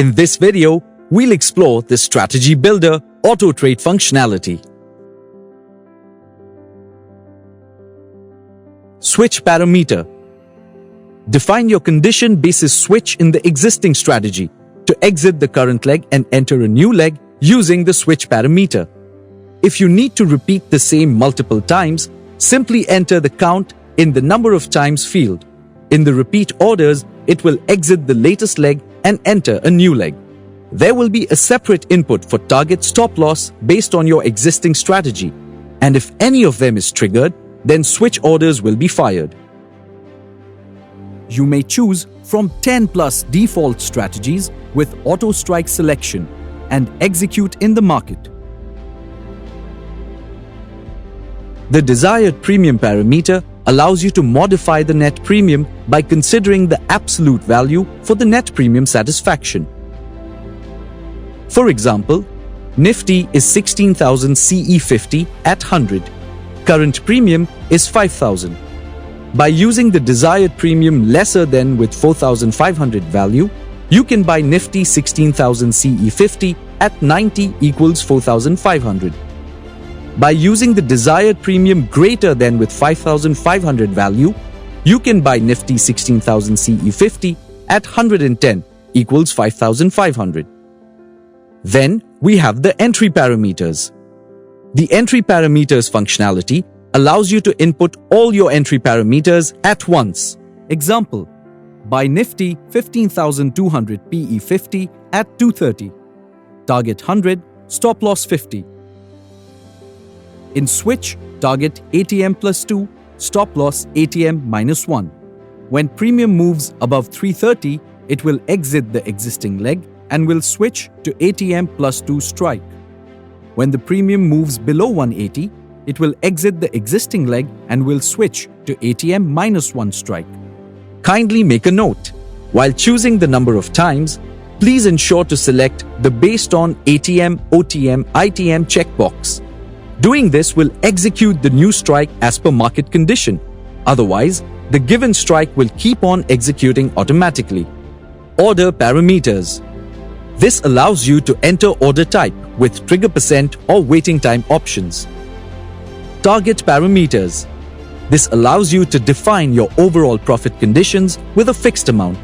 In this video, we'll explore the Strategy Builder Auto Trade functionality. Switch parameter. Define your condition basis switch in the existing strategy to exit the current leg and enter a new leg using the switch parameter. If you need to repeat the same multiple times, simply enter the count in the number of times field. In the repeat orders, it will exit the latest leg and enter a new leg. There will be a separate input for target stop loss based on your existing strategy, and if any of them is triggered, then switch orders will be fired. You may choose from 10 plus default strategies with auto strike selection and execute in the market. The desired premium parameter allows you to modify the net premium by considering the absolute value for the net premium satisfaction. For example, Nifty is 16,000 CE50 at 100. Current premium is 5,000. By using the desired premium lesser than with 4,500 value, you can buy Nifty 16,000 CE50 at 90 equals 4,500. By using the desired premium greater than with 5,500 value, you can buy Nifty 16,000 CE50 at 110 equals 5,500. Then we have the entry parameters. The entry parameters functionality allows you to input all your entry parameters at once. Example, buy Nifty 15,200 PE50 at 230. Target 100, stop loss 50. In switch, target ATM plus 2, stop loss ATM minus 1. When premium moves above 330, it will exit the existing leg and will switch to ATM plus 2 strike. When the premium moves below 180, it will exit the existing leg and will switch to ATM minus 1 strike. Kindly make a note. While choosing the number of times, please ensure to select the based on ATM, OTM, ITM checkbox. Doing this will execute the new strike as per market condition. Otherwise, the given strike will keep on executing automatically. Order parameters. This allows you to enter order type with trigger percent or waiting time options. Target parameters. This allows you to define your overall profit conditions with a fixed amount.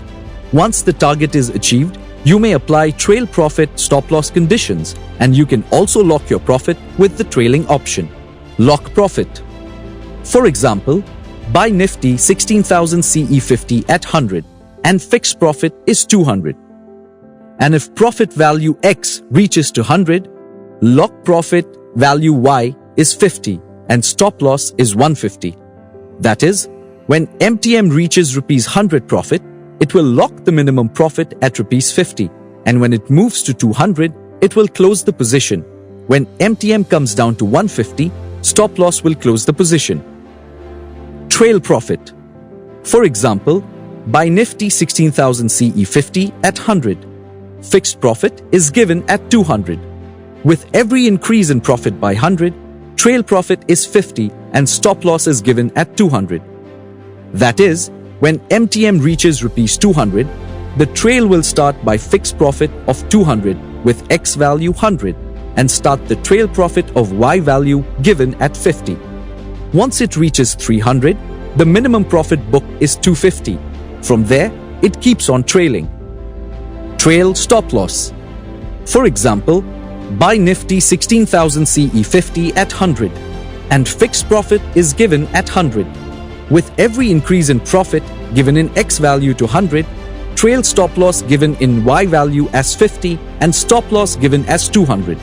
Once the target is achieved, you may apply trail profit stop loss conditions, and you can also lock your profit with the trailing option. Lock profit. For example, buy Nifty 16,000 CE50 at 100 and fixed profit is 200. And if profit value X reaches to 100, lock profit value Y is 50 and stop loss is 150. That is, when MTM reaches Rs 100 profit, it will lock the minimum profit at Rs 50, and when it moves to 200, it will close the position. When MTM comes down to 150, stop loss will close the position. Trail profit. For example, buy Nifty 16,000 CE50 at 100. Fixed profit is given at 200. With every increase in profit by 100, trail profit is 50 and stop loss is given at 200. That is, when MTM reaches Rs 200, the trail will start by fixed profit of 200 with X value 100 and start the trail profit of Y value given at 50. Once it reaches 300, the minimum profit book is 250. From there, it keeps on trailing. Trail stop loss. For example, buy Nifty 16,000 CE50 at 100 and fixed profit is given at 100. With every increase in profit given in X value to 100, trail stop loss given in Y value as 50 and stop loss given as 200.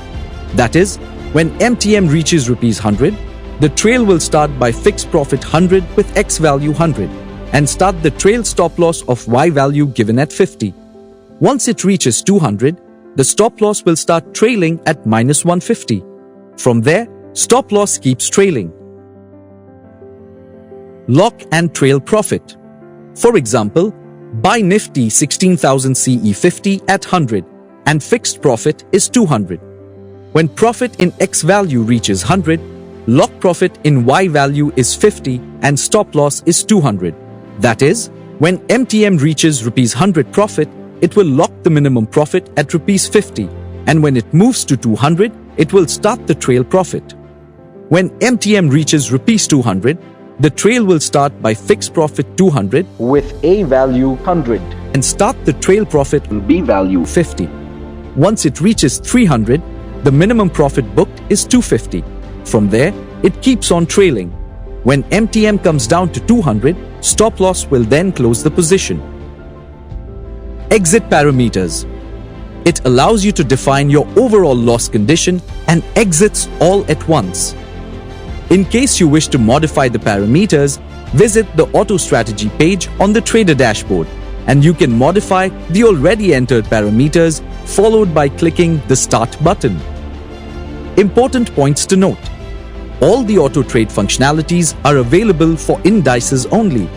That is, when MTM reaches Rs 100, the trail will start by fixed profit 100 with X value 100 and start the trail stop loss of Y value given at 50. Once it reaches 200, the stop loss will start trailing at minus 150. From there, stop loss keeps trailing. Lock and trail profit. For example, buy Nifty 16,000 CE50 at 100 and fixed profit is 200. When profit in X value reaches 100, lock profit in Y value is 50 and stop loss is 200. That is, when MTM reaches Rs 100 profit, it will lock the minimum profit at rupees 50, and when it moves to 200, it will start the trail profit. When MTM reaches rupees 200, the trail will start by fixed profit 200 with A value 100 and start the trail profit B value 50. Once it reaches 300, the minimum profit booked is 250. From there, it keeps on trailing. When MTM comes down to 200, stop loss will then close the position. Exit parameters. It allows you to define your overall loss condition and exits all at once. In case you wish to modify the parameters, visit the Auto Strategy page on the Trader dashboard, and you can modify the already entered parameters followed by clicking the Start button. Important points to note. All the auto trade functionalities are available for indices only.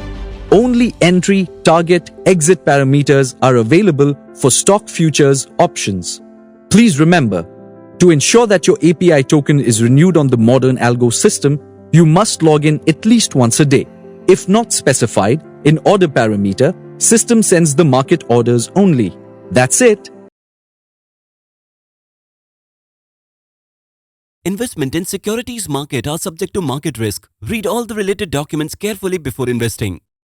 Only entry, target, exit parameters are available for stock futures options. Please remember, to ensure that your API token is renewed on the ModernAlgos system, you must log in at least once a day. If not specified in order parameter, system sends the market orders only. That's it. Investment in securities market are subject to market risk. Read all the related documents carefully before investing.